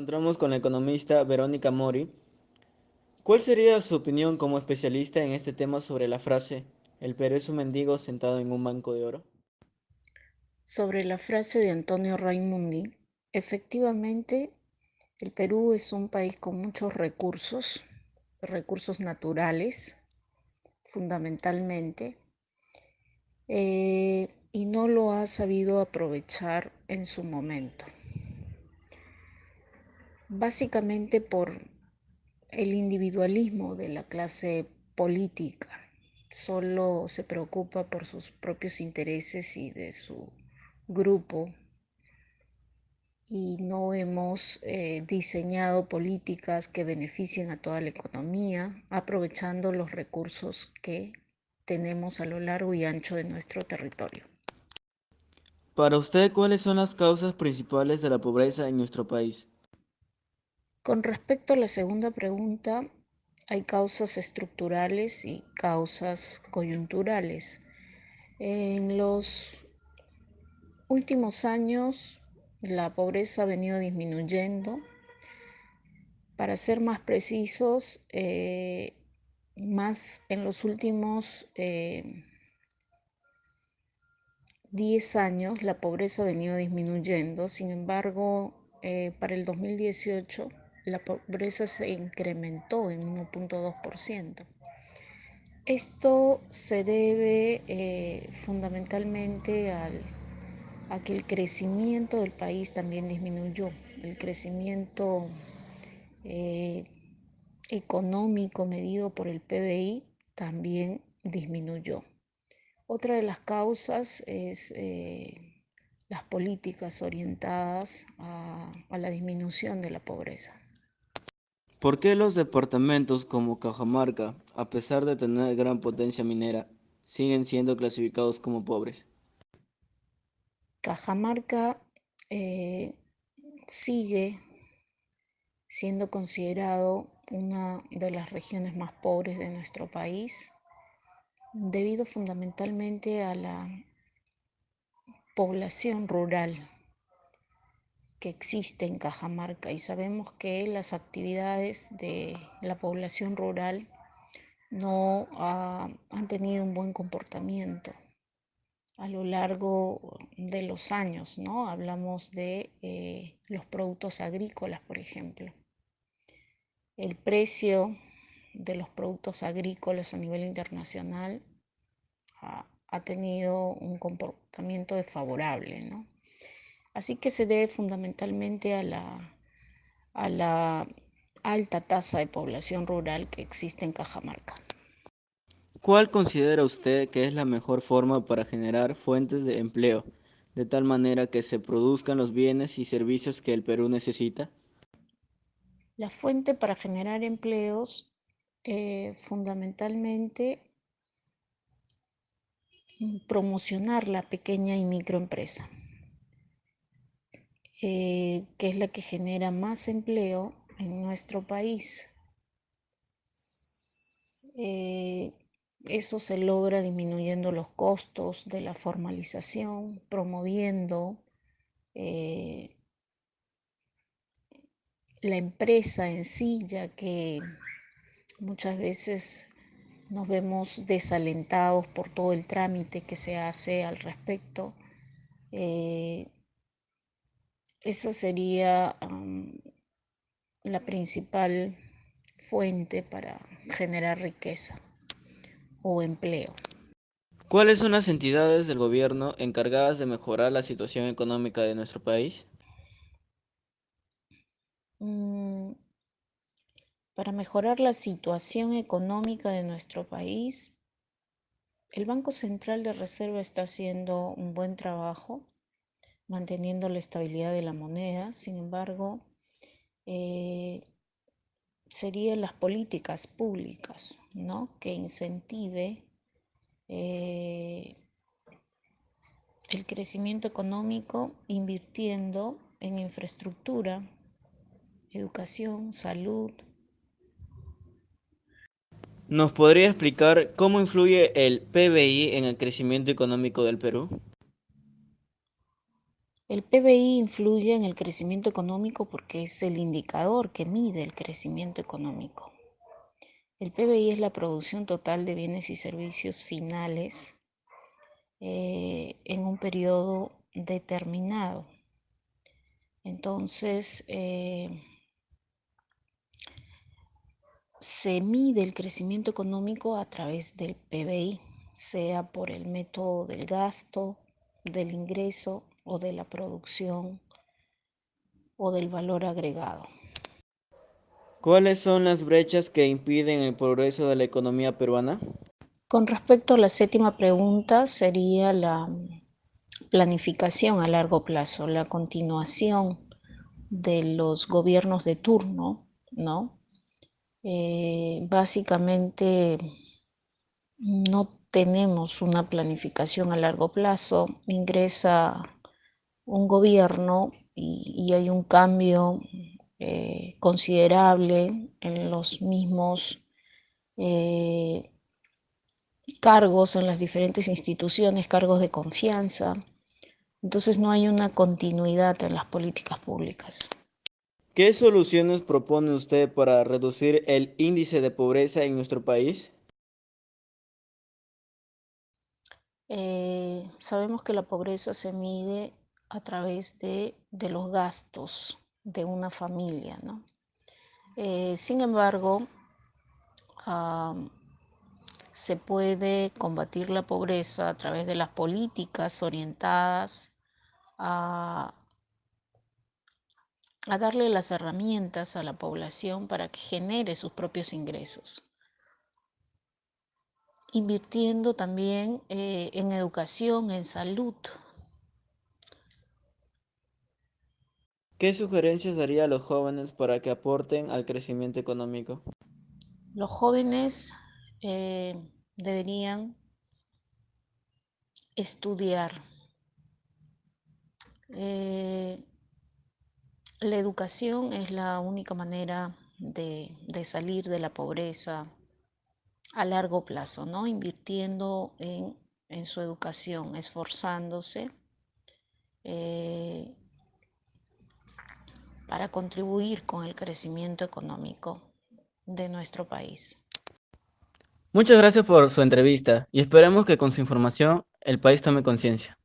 encontramos con la economista Verónica Mori. ¿Cuál sería su opinión como especialista en este tema sobre la frase "El Perú es un mendigo sentado en un banco de oro"? Sobre la frase de Antonio Raimundi, efectivamente, el Perú es un país con muchos recursos naturales, fundamentalmente, y no lo ha sabido aprovechar en su momento. Básicamente por el individualismo de la clase política. Solo se preocupa por sus propios intereses y de su grupo y no hemos diseñado políticas que beneficien a toda la economía, aprovechando los recursos que tenemos a lo largo y ancho de nuestro territorio. Para usted, ¿cuáles son las causas principales de la pobreza en nuestro país? Con respecto a la segunda pregunta, hay causas estructurales y causas coyunturales. En los últimos años, la pobreza ha venido disminuyendo. Para ser más precisos, más en los últimos 10 años la pobreza ha venido disminuyendo. Sin embargo, para el 2018 la pobreza se incrementó en 1,2%. Esto se debe fundamentalmente a que el crecimiento del país también disminuyó. El crecimiento eh, económico medido por el PBI también disminuyó. Otra de las causas es las políticas orientadas a la disminución de la pobreza. ¿Por qué los departamentos como Cajamarca, a pesar de tener gran potencia minera, siguen siendo clasificados como pobres? Cajamarca eh, sigue siendo considerado una de las regiones más pobres de nuestro país, debido fundamentalmente a la población rural que existe en Cajamarca, y sabemos que las actividades de la población rural no han tenido un buen comportamiento a lo largo de los años, ¿no? Hablamos de los productos agrícolas, por ejemplo. El precio de los productos agrícolas a nivel internacional ha tenido un comportamiento desfavorable, ¿no? Así que se debe fundamentalmente a la alta tasa de población rural que existe en Cajamarca. ¿Cuál considera usted que es la mejor forma para generar fuentes de empleo, de tal manera que se produzcan los bienes y servicios que el Perú necesita? La fuente para generar empleos, fundamentalmente, promocionar la pequeña y microempresa, que es la que genera más empleo en nuestro país. Eh, Eso se logra disminuyendo los costos de la formalización, promoviendo eh, la empresa en sí, ya que muchas veces nos vemos desalentados por todo el trámite que se hace al respecto. Eh, Esa sería la principal fuente para generar riqueza o empleo. ¿Cuáles son las entidades del gobierno encargadas de mejorar la situación económica de nuestro país? Mm, Para mejorar la situación económica de nuestro país, el Banco Central de Reserva está haciendo un buen trabajo manteniendo la estabilidad de la moneda. Sin embargo, eh, serían las políticas públicas, ¿no?, que incentive eh, el crecimiento económico invirtiendo en infraestructura, educación, salud. ¿Nos podría explicar cómo influye el PBI en el crecimiento económico del Perú? El PBI influye en el crecimiento económico porque es el indicador que mide el crecimiento económico. El PBI es la producción total de bienes y servicios finales en un periodo determinado. Entonces, se mide el crecimiento económico a través del PBI, sea por el método del gasto, del ingreso o de la producción o del valor agregado. ¿Cuáles son las brechas que impiden el progreso de la economía peruana? Con respecto a la séptima pregunta, sería la planificación a largo plazo, la continuación de los gobiernos de turno, ¿no? Básicamente no tenemos una planificación a largo plazo, ingresa un gobierno y hay un cambio considerable en los mismos cargos en las diferentes instituciones, cargos de confianza. Entonces no hay una continuidad en las políticas públicas. ¿Qué soluciones propone usted para reducir el índice de pobreza en nuestro país? Sabemos que la pobreza se mide a través de los gastos de una familia, ¿no? Sin embargo, se puede combatir la pobreza a través de las políticas orientadas a, a darle las herramientas a la población para que genere sus propios ingresos, invirtiendo también en educación, en salud. ¿Qué sugerencias daría a los jóvenes para que aporten al crecimiento económico? Los jóvenes deberían estudiar. Eh, la educación es la única manera de salir de la pobreza a largo plazo, ¿no? Invirtiendo en su educación, esforzándose eh, para contribuir con el crecimiento económico de nuestro país. Muchas gracias por su entrevista y esperemos que con su información el país tome conciencia.